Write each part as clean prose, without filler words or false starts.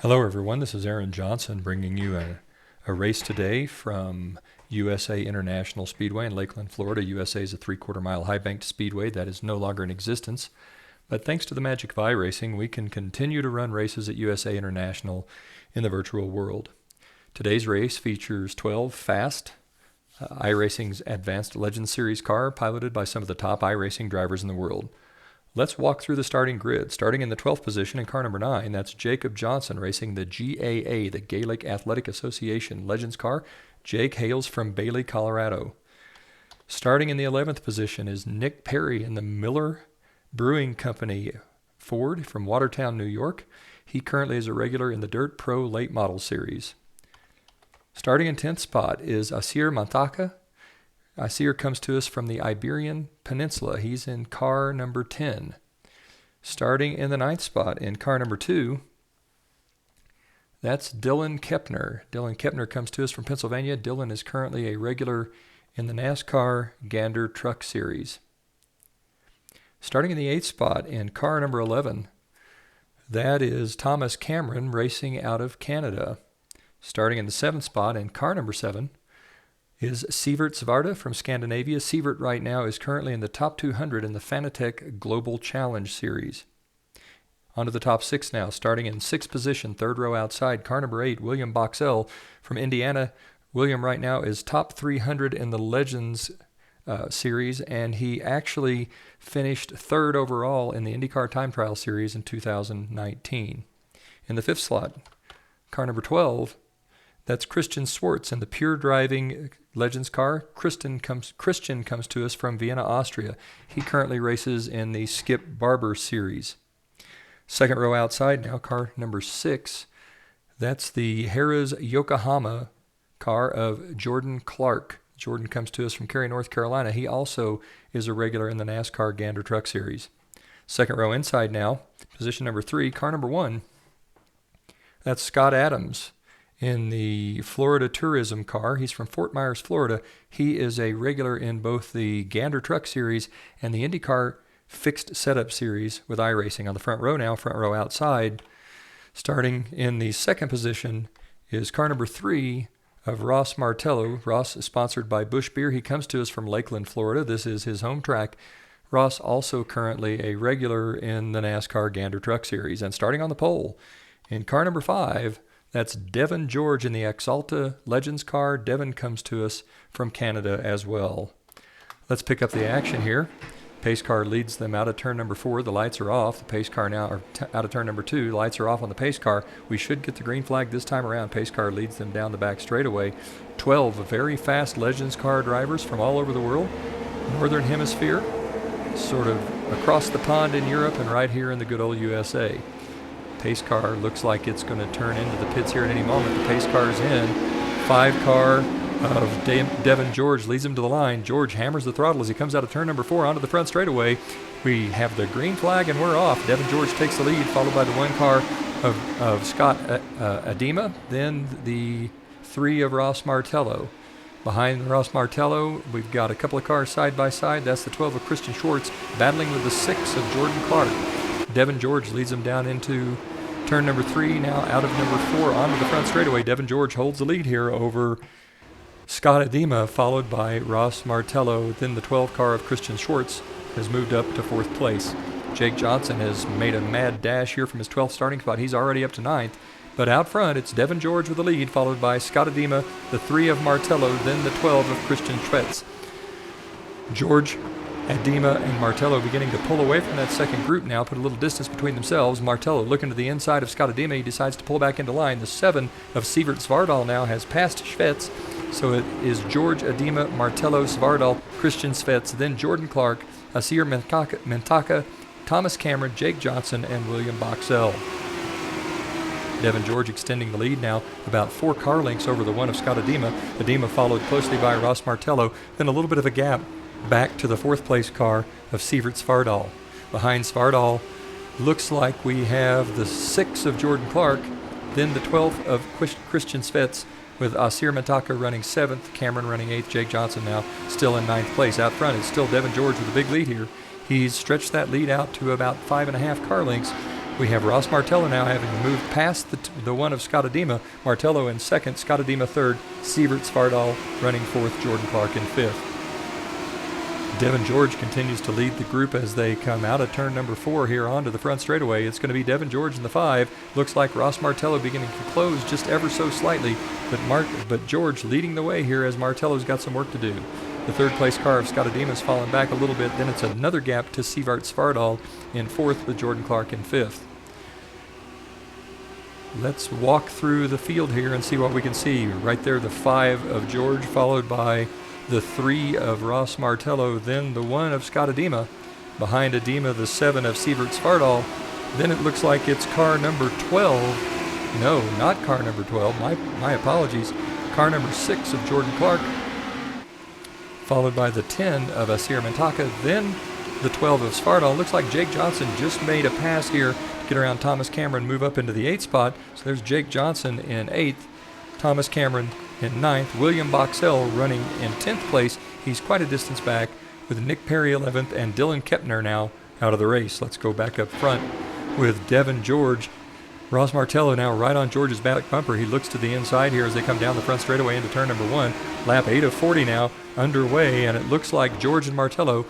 Hello, everyone. This is Aaron Johnson bringing you a race today from USA International Speedway in Lakeland, Florida. USA is a three-quarter-mile high-banked speedway that is no longer in existence. But thanks to the magic of iRacing, we can continue to run races at USA International in the virtual world. Today's race features 12 fast iRacing's Advanced Legends Series car piloted by some of the top iRacing drivers in the world. Let's walk through the starting grid. Starting in the 12th position in car number 9, that's Jacob Johnson racing the GAA, the Gaelic Athletic Association Legends car. Jake hails from Bailey, Colorado. Starting in the 11th position is Nick Perry in the Miller Brewing Company Ford from Watertown, New York. He currently is a regular in the Dirt Pro Late Model Series. Starting in 10th spot is Asir Mantaka. Asir comes to us from the Iberian Peninsula. He's in car number 10. Starting in the 9th spot in car number 2, that's Dylan Kepner. Dylan Kepner comes to us from Pennsylvania. Dylan is currently a regular in the NASCAR Gander Truck Series. Starting in the 8th spot in car number 11, that is Thomas Cameron racing out of Canada. Starting in the 7th spot in car number 7, is Sievert Svarta from Scandinavia. Sievert right now is currently in the top 200 in the Fanatec Global Challenge Series. On to the top 6 now. Starting in 6th position, third row outside, car number 8, William Boxell from Indiana. William right now is top 300 in the Legends Series, and he actually finished third overall in the IndyCar Time Trial Series in 2019. In the 5th slot, car number 12, that's Christian Schwartz in the Pure Driving Legends car. Christian comes to us from Vienna, Austria. He currently races in the Skip Barber Series. Second row outside now, car number 6. That's the Harrah's Yokohama car of Jordan Clark. Jordan comes to us from Cary, North Carolina. He also is a regular in the NASCAR Gander Truck Series. Second row inside now, position number 3, car number 1. That's Scott Adams in the Florida Tourism car. He's from Fort Myers, Florida. He is a regular in both the Gander Truck Series and the IndyCar Fixed Setup Series with iRacing. On the front row now, front row outside, starting in the 2nd position is car number 3 of Ross Martello. Ross is sponsored by Busch Beer. He comes to us from Lakeland, Florida. This is his home track. Ross also currently a regular in the NASCAR Gander Truck Series. And starting on the pole in car number 5, that's Devin George in the Exalta Legends car. Devin comes to us from Canada as well. Let's pick up the action here. Pace car leads them out of turn number 4. The lights are off. The pace car now are out of turn number 2. The lights are off on the pace car. We should get the green flag this time around. Pace car leads them down the back straightaway. 12 very fast Legends car drivers from all over the world. Northern Hemisphere, sort of across the pond in Europe and right here in the good old USA. Pace car looks like it's going to turn into the pits here at any moment. The pace car's in. 5 car of Devin George leads him to the line. George hammers the throttle as he comes out of turn number 4 onto the front straightaway. We have the green flag and we're off. Devin George takes the lead, followed by the 1 car of Scott Adema, then the 3 of Ross Martello. Behind Ross Martello, we've got a couple of cars side by side. That's the 12 of Christian Schwartz battling with the 6 of Jordan Clark. Devin George leads him down into turn number 3, now out of number 4 onto the front straightaway. Devin George holds the lead here over Scott Adema, followed by Ross Martello. Then the 12 car of Christian Schwartz has moved up to 4th place. Jake Johnson has made a mad dash here from his 12th starting spot. He's already up to 9th. But out front, it's Devin George with the lead, followed by Scott Adema, the 3 of Martello, then the 12 of Christian Schwartz. George, Adema, and Martello beginning to pull away from that second group now, put a little distance between themselves. Martello looking to the inside of Scott Adema. He decides to pull back into line. The 7 of Sievert Svardal now has passed Schwetz. So it is George, Adema, Martello, Svardal, Christian Schwetz, then Jordan Clark, Asir Mantaka, Thomas Cameron, Jake Johnson, and William Boxell. Devin George extending the lead now about 4 car lengths over the 1 of Scott Adema. Adema followed closely by Ross Martello, then a little bit of a gap back to the 4th place car of Sievert Svardal. Behind Svardal, looks like we have the 6 of Jordan Clark, then the 12th of Christian Schwetz, with Asir Mantaka running 7th, Cameron running 8th, Jake Johnson now still in 9th place. Out front, it's still Devin George with a big lead here. He's stretched that lead out to about 5.5 car lengths, We have Ross Martello now having moved past the one of Scottadima. Martello in second, Scottadima third, Sievert Svardal running fourth, Jordan Clark in fifth. Devin George continues to lead the group as they come out of turn number 4 here onto the front straightaway. It's going to be Devin George in the 5. Looks like Ross Martello beginning to close just ever so slightly, but George leading the way here as Martello's got some work to do. The third place car of Scottadima's fallen back a little bit. Then it's another gap to Sievert Svardal in fourth with Jordan Clark in fifth. Let's walk through the field here and see what we can see. Right there, the 5 of George, followed by the 3 of Ross Martello, then the 1 of Scottadima. Behind Adima, the 7 of Sievert Svardal. Then it looks like it's car number 12. No, not car number 12. My apologies. Car number 6 of Jordan Clark, followed by the 10 of Asir Mintaka, then the 12 of Svardal. Looks like Jake Johnson just made a pass here to get around Thomas Cameron, move up into the 8th spot. So there's Jake Johnson in 8th, Thomas Cameron in 9th, William Boxell running in 10th place. He's quite a distance back with Nick Perry 11th and Dylan Kepner now out of the race. Let's go back up front with Devin George. Ross Martello now right on George's back bumper. He looks to the inside here as they come down the front straightaway into turn number 1. Lap 8 of 40 now underway, and it looks like George and Martello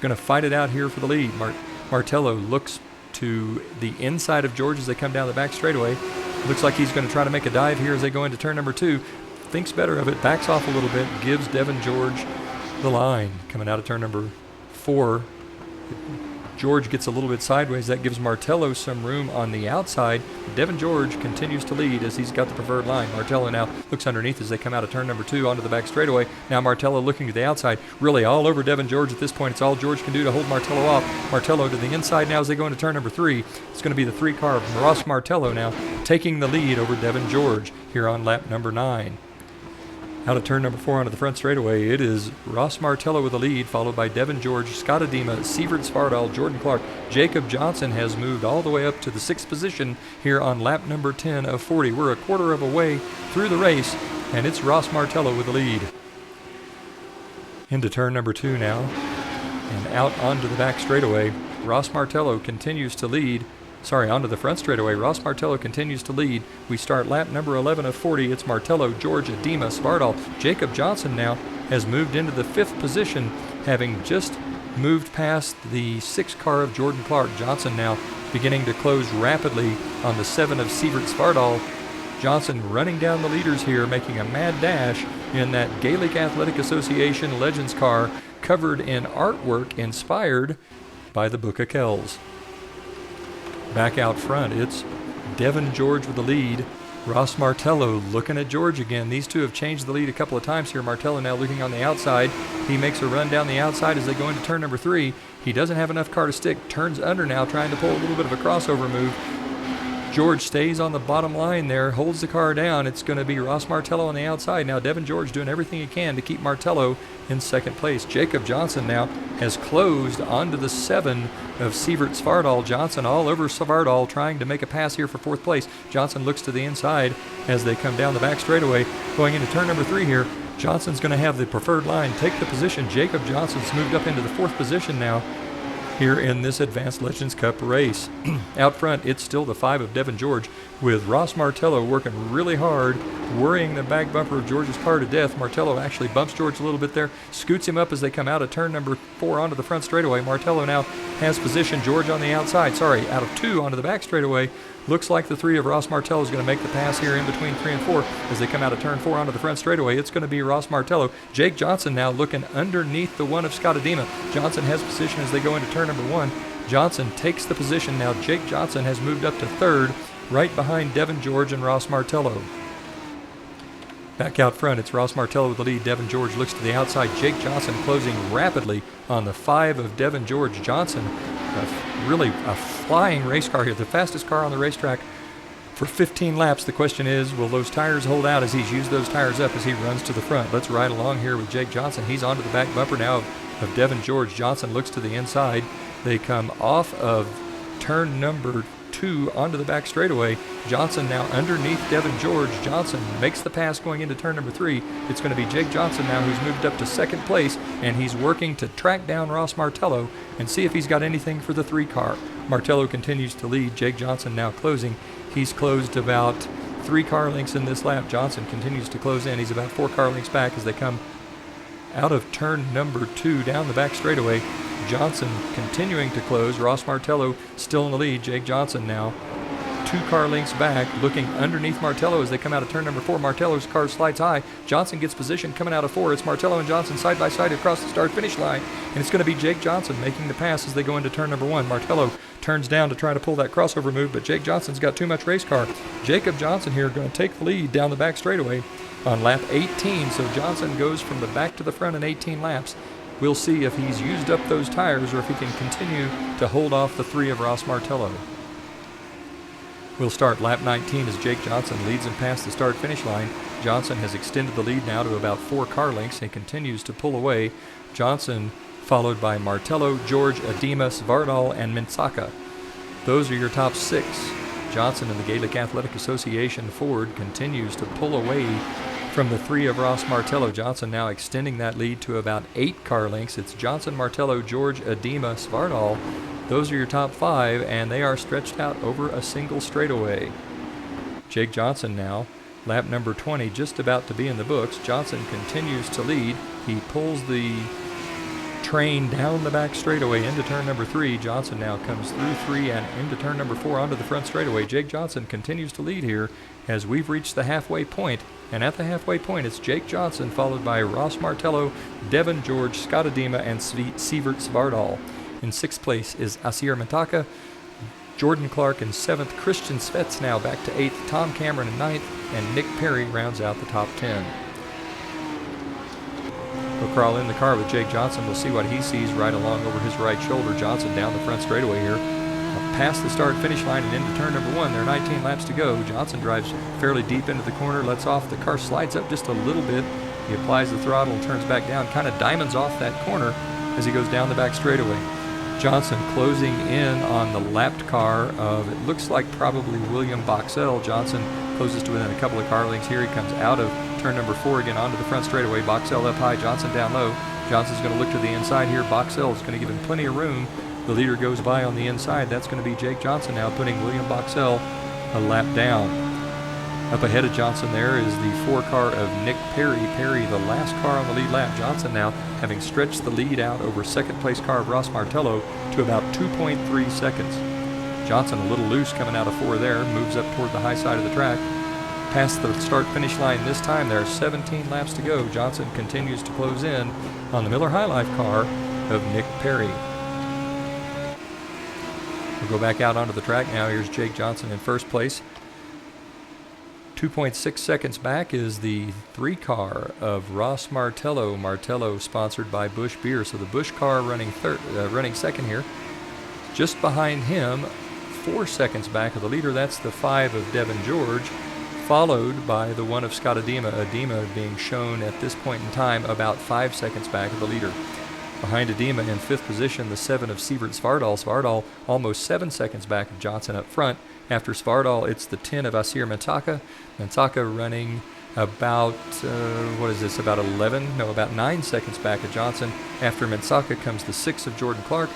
going to fight it out here for the lead. Martello looks to the inside of George as they come down the back straightaway. Looks like he's going to try to make a dive here as they go into turn number 2. Thinks better of it, backs off a little bit, gives Devin George the line. Coming out of turn number 4, George gets a little bit sideways. That gives Martello some room on the outside. Devin George continues to lead as he's got the preferred line. Martello now looks underneath as they come out of turn number 2 onto the back straightaway. Now Martello looking to the outside, really all over Devin George at this point. It's all George can do to hold Martello off. Martello to the inside now as they go into turn number 3. It's going to be the 3 car of Ross Martello now taking the lead over Devin George here on lap number 9. Out of turn number 4 onto the front straightaway, it is Ross Martello with the lead, followed by Devin George, Scottadima, Sievert Svardal, Jordan Clark. Jacob Johnson has moved all the way up to the 6th position here on lap number 10 of 40. We're a quarter of a way through the race, and it's Ross Martello with the lead. Into turn number 2 now, and out onto the back straightaway. Ross Martello continues to lead. Onto the front straightaway. Ross Martello continues to lead. We start lap number 11 of 40. It's Martello, George, Adima, Svardal. Jacob Johnson now has moved into the 5th position, having just moved past the 6th car of Jordan Clark. Johnson now beginning to close rapidly on the 7 of Sievert Svardal. Johnson running down the leaders here, making a mad dash in that Gaelic Athletic Association Legends car covered in artwork inspired by the Book of Kells. Back out front, it's Devin George with the lead. Ross Martello looking at George again. These two have changed the lead a couple of times here. Martello now looking on the outside. He makes a run down the outside as they go into turn number 3. He doesn't have enough car to stick. Turns under now, trying to pull a little bit of a crossover move. George stays on the bottom line there, holds the car down. It's going to be Ross Martello on the outside. Now Devin George doing everything he can to keep Martello in 2nd place. Jacob Johnson now has closed onto the 7 of Sievert Svardal. Johnson all over Svardal trying to make a pass here for 4th place. Johnson looks to the inside as they come down the back straightaway. Going into turn number 3 here, Johnson's going to have the preferred line, take the position. Jacob Johnson's moved up into the 4th position now here in this Advanced Legends Cup race. Out front, it's still the 5 of Devin George, with Ross Martello working really hard, worrying the back bumper of George's car to death. Martello actually bumps George a little bit there, scoots him up as they come out of turn number 4 onto the front straightaway. Martello now has position, George on the outside, out of 2 onto the back straightaway. Looks like the 3 of Ross Martello is going to make the pass here in between 3 and 4 as they come out of turn 4 onto the front straightaway. It's going to be Ross Martello. Jake Johnson now looking underneath the 1 of Scottadima. Johnson has position as they go into turn number 1. Johnson takes the position now. Jake Johnson has moved up to 3rd, right behind Devin George and Ross Martello. Back out front, it's Ross Martello with the lead. Devin George looks to the outside. Jake Johnson closing rapidly on the 5 of Devin George. Johnson, really a flying race car here, the fastest car on the racetrack for 15 laps. The question is, will those tires hold out as he's used those tires up as he runs to the front? Let's ride along here with Jake Johnson. He's onto the back bumper now of Devin George. Johnson looks to the inside. They come off of turn number 2 onto the back straightaway. Johnson now underneath Devin George. Johnson makes the pass going into turn number 3. It's going to be Jake Johnson now who's moved up to 2nd place, and he's working to track down Ross Martello and see if he's got anything for the 3 car. Martello continues to lead. Jake Johnson now closing. He's closed about 3 car lengths in this lap. Johnson continues to close in. He's about 4 car lengths back as they come out of turn number 2 down the back straightaway. Johnson continuing to close. Ross Martello still in the lead. Jake Johnson now 2 car lengths back, looking underneath Martello as they come out of turn number 4. Martello's car slides high. Johnson gets position coming out of 4. It's Martello and Johnson side by side across the start-finish line, and it's going to be Jake Johnson making the pass as they go into turn number 1. Martello turns down to try to pull that crossover move, but Jake Johnson's got too much race car. Jacob Johnson here going to take the lead down the back straightaway on lap 18, so Johnson goes from the back to the front in 18 laps. We'll see if he's used up those tires or if he can continue to hold off the 3 of Ross Martello. We'll start lap 19 as Jake Johnson leads him past the start-finish line. Johnson has extended the lead now to about 4 car lengths and continues to pull away. Johnson followed by Martello, George, Adema, Svardal, and Mensaka. Those are your top 6. Johnson and the Gaelic Athletic Association Ford continues to pull away from the 3 of Ross Martello. Johnson now extending that lead to about 8 car lengths. It's Johnson, Martello, George, Adema, Svardal. Those are your top 5, and they are stretched out over a single straightaway. Jake Johnson now, lap number 20, just about to be in the books. Johnson continues to lead. He pulls the train down the back straightaway into turn number 3. Johnson now comes through 3 and into turn number 4 onto the front straightaway. Jake Johnson continues to lead here as we've reached the halfway point. And at the halfway point, it's Jake Johnson followed by Ross Martello, Devin George, Scott Adema, and Sievert Svardal. In 6th place is Asir Mataka, Jordan Clark in 7th, Christian Svets now back to 8th, Tom Cameron in 9th, and Nick Perry rounds out the top 10. We'll crawl in the car with Jake Johnson. We'll see what he sees right along over his right shoulder. Johnson down the front straightaway here. Past the start-finish line and into turn number 1. There are 19 laps to go. Johnson drives fairly deep into the corner, lets off. The car slides up just a little bit. He applies the throttle and turns back down, kind of diamonds off that corner as he goes down the back straightaway. Johnson closing in on the lapped car of, it looks like probably William Boxell. Johnson closes to within a couple of car lengths here. He comes out of turn number 4 again onto the front straightaway. Boxell up high, Johnson down low. Johnson's going to look to the inside here. Boxell is going to give him plenty of room. The leader goes by on the inside. That's going to be Jake Johnson now, putting William Boxell a lap down. Up ahead of Johnson there is the 4 car of Nick Perry. Perry, the last car on the lead lap. Johnson now having stretched the lead out over 2nd place car of Ross Martello to about 2.3 seconds. Johnson a little loose coming out of 4 there, moves up toward the high side of the track. Past the start-finish line this time, there are 17 laps to go. Johnson continues to close in on the Miller High Life car of Nick Perry. We'll go back out onto the track now. Here's Jake Johnson in 1st place. 2.6 seconds back is the 3 car of Ross Martello. Martello sponsored by Busch Beer. So the Busch car running 2nd here. Just behind him, 4 seconds back of the leader, that's the 5 of Devin George, followed by the 1 of Scott Adema. Adema being shown at this point in time about 5 seconds back of the leader. Behind Adema in 5th position, the 7 of Sievert Svardal. Svardal almost 7 seconds back of Johnson up front. After Svardal, it's the 10 of Asir Mensaka. Mensaka running about, about 9 seconds back of Johnson. After Mensaka comes the 6 of Jordan Clark,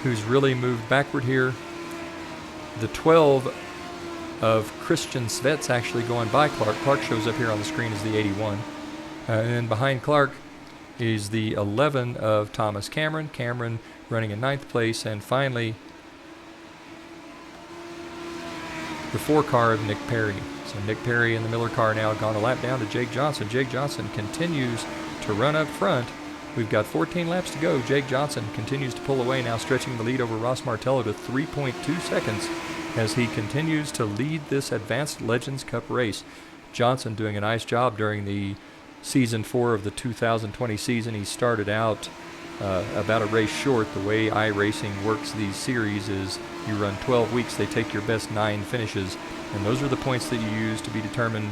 who's really moved backward here. The 12 of Christian Svets actually going by Clark. Clark shows up here on the screen as the 81. And then behind Clark is the 11 of Thomas Cameron. Cameron running in 9th place. And finally, the 4 car of Nick Perry. So Nick Perry in the Miller car now gone a lap down to Jake Johnson. Jake Johnson continues to run up front. We've got 14 laps to go. Jake Johnson continues to pull away now, stretching the lead over Ross Martello to 3.2 seconds as he continues to lead this Advanced Legends Cup race. Johnson doing a nice job during the Season 4 of the 2020 season. He started out about a race short. The way iRacing works these series is you run 12 weeks, they take your best 9 finishes, and those are the points that you use to be determined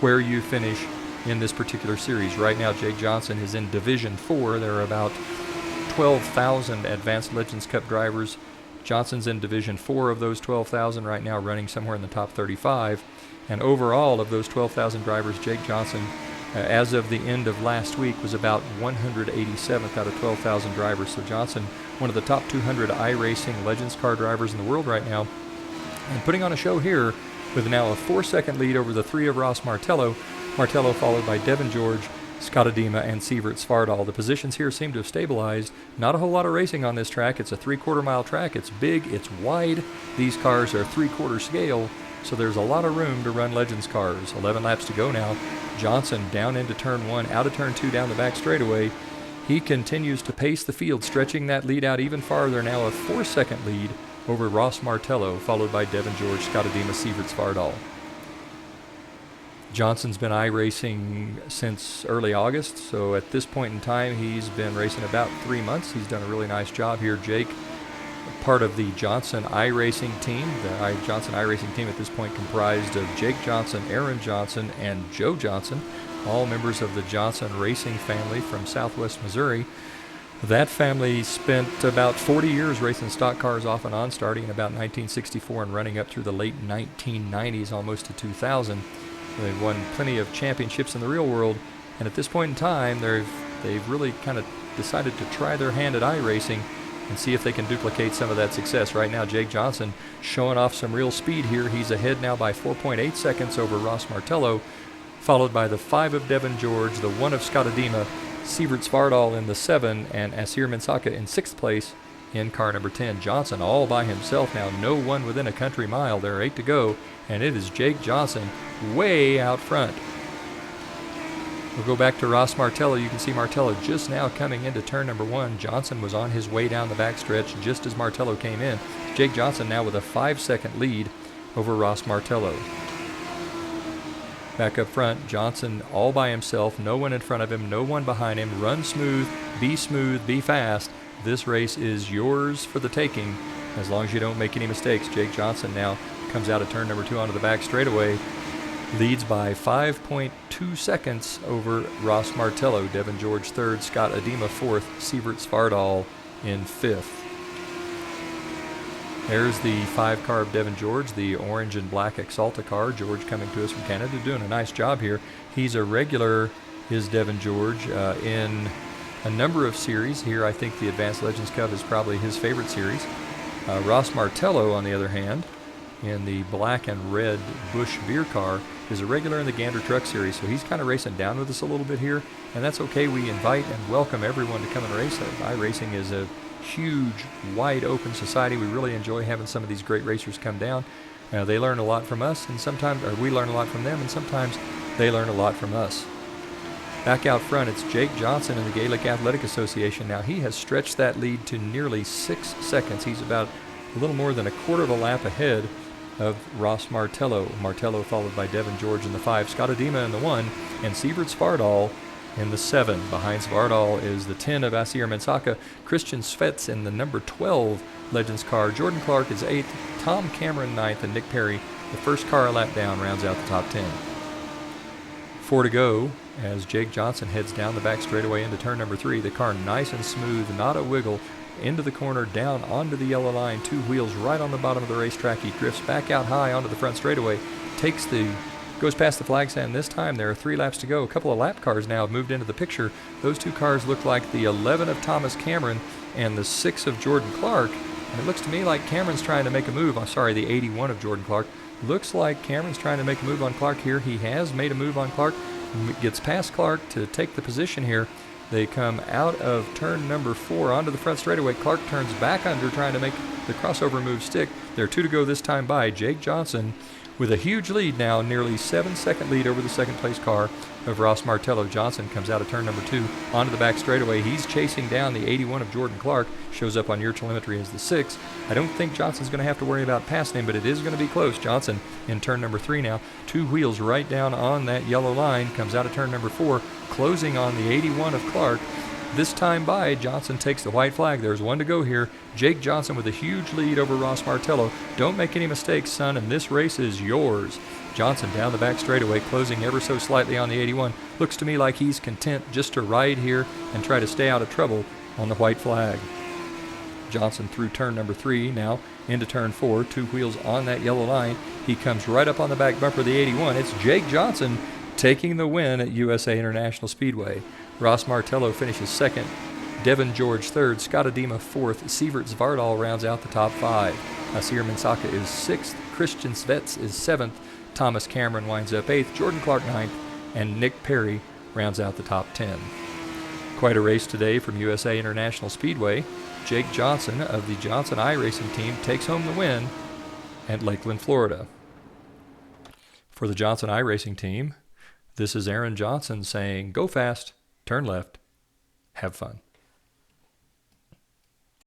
where you finish in this particular series. Right now, Jake Johnson is in Division 4. There are about 12,000 Advanced Legends Cup drivers. Johnson's in Division 4 of those 12,000 right now, running somewhere in the top 35. And overall, of those 12,000 drivers, Jake Johnson, as of the end of last week, was about 187th out of 12,000 drivers. So Johnson one of the top 200 iRacing Legends car drivers in the world right now, and putting on a show here with now a 4-second lead over the 3 of Ross Martello. Martello followed by Devin George, Scott Adema, and Sievert Svardal. The positions here seem to have stabilized. Not a whole lot of racing on this track. It's a 3/4 mile track. It's big, it's wide. These cars are 3/4 scale, so there's a lot of room to run Legends cars. 11 laps to go now. Johnson down into turn 1, out of turn 2 down the back straightaway. He continues to pace the field, stretching that lead out even farther. Now a 4-second lead over Ross Martello, followed by Devin George, Scott Adema, Sievert Svardal. Johnson's been iRacing since early August, so at this point in time, he's been racing about 3 months. He's done a really nice job here. Jake, part of the Johnson iRacing team. The Johnson iRacing team at this point comprised of Jake Johnson, Aaron Johnson, and Joe Johnson, all members of the Johnson Racing family from Southwest Missouri. That family spent about 40 years racing stock cars off and on, starting in about 1964 and running up through the late 1990s, almost to 2000. They've won plenty of championships in the real world, and at this point in time, they've really kind of decided to try their hand at iRacing and see if they can duplicate some of that success. Right now, Jake Johnson showing off some real speed here. He's ahead now by 4.8 seconds over Ross Martello, followed by the 5 of Devin George, the 1 of Scott Adema, Sievert Svardal in the 7, and Asir Mensaka in 6th place in car number 10. Johnson all by himself now, no one within a country mile. There are 8 to go, and it is Jake Johnson way out front. We'll go back to Ross Martello. You can see Martello just now coming into turn number 1. Johnson was on his way down the backstretch just as Martello came in. Jake Johnson now with a 5-second lead over Ross Martello. Back up front, Johnson all by himself, no one in front of him, no one behind him. Run smooth, be fast. This race is yours for the taking as long as you don't make any mistakes. Jake Johnson now comes out of turn number 2 onto the back straightaway, leads by 5.2 seconds over Ross Martello. Devin George 3rd, Scott Adema 4th, Sievert Svardal in 5th. There's the 5 car of Devin George, the orange and black Exalta car. George coming to us from Canada, doing a nice job here. He's a regular, is Devin George, in a number of series. Here I think the Advanced Legends Cup is probably his favorite series. Ross Martello, on the other hand, in the black and red Busch beer car, is a regular in the Gander Truck Series, so he's kind of racing down with us a little bit here, and that's okay. We invite and welcome everyone to come and race. iRacing is a huge, wide open society. We really enjoy having some of these great racers come down. They learn a lot from us, and sometimes, or we learn a lot from them, and sometimes they learn a lot from us. Back out front, it's Jake Johnson in the Gaelic Athletic Association. Now he has stretched that lead to nearly 6 seconds. He's about a little more than a quarter of a lap ahead of Ross Martello. Martello followed by Devin George in the 5, Scott Adema in the 1, and Sievert Svardal in the 7. Behind Svardal is the 10 of Asir Mensaka, Christian Svets in the number 12 Legends car. Jordan Clark is 8th, Tom Cameron 9th, and Nick Perry, the first car a lap down, rounds out the top 10. 4 to go as Jake Johnson heads down the back straightaway into turn number 3. The car nice and smooth, not a wiggle, into the corner, down onto the yellow line, 2 wheels right on the bottom of the racetrack. He drifts back out high onto the front straightaway, goes past the flag stand. This time there are 3 laps to go. A couple of lap cars now have moved into the picture. Those 2 cars look like the 11 of Thomas Cameron and the 6 of Jordan Clark. And it looks to me like Cameron's trying to make a move. I'm sorry, the 81 of Jordan Clark. Looks like Cameron's trying to make a move on Clark here. He has made a move on Clark. Gets past Clark to take the position here. They come out of turn number 4 onto the front straightaway. Clark turns back under, trying to make the crossover move stick. There are 2 to go this time by Jake Johnson with a huge lead now, nearly 7-second lead over the second place car of Ross Martello. Johnson comes out of turn number 2 onto the back straightaway. He's chasing down the 81 of Jordan Clark, shows up on your telemetry as the 6. I don't think Johnson's going to have to worry about passing him, but it is going to be close. Johnson in turn number 3 now, 2 wheels right down on that yellow line, comes out of turn number 4, closing on the 81 of Clark. This time by, Johnson takes the white flag. There's 1 to go here. Jake Johnson with a huge lead over Ross Martello. Don't make any mistakes, son, and this race is yours. Johnson down the back straightaway, closing ever so slightly on the 81. Looks to me like he's content just to ride here and try to stay out of trouble on the white flag. Johnson through turn number 3 now into turn 4, 2 wheels on that yellow line. He comes right up on the back bumper of the 81. It's Jake Johnson taking the win at USA International Speedway. Ross Martello finishes second Devin George third, Scott Adema fourth, Sievert Zvardal rounds out the top 5. Asir Mensaka is 6th, Christian Svets is 7th, Thomas Cameron winds up 8th, Jordan Clark 9th, and Nick Perry rounds out the top 10. Quite a race today from USA International Speedway. Jake Johnson of the Johnson iRacing team takes home the win at Lakeland, Florida. For the Johnson iRacing team, this is Aaron Johnson saying, go fast, turn left, have fun.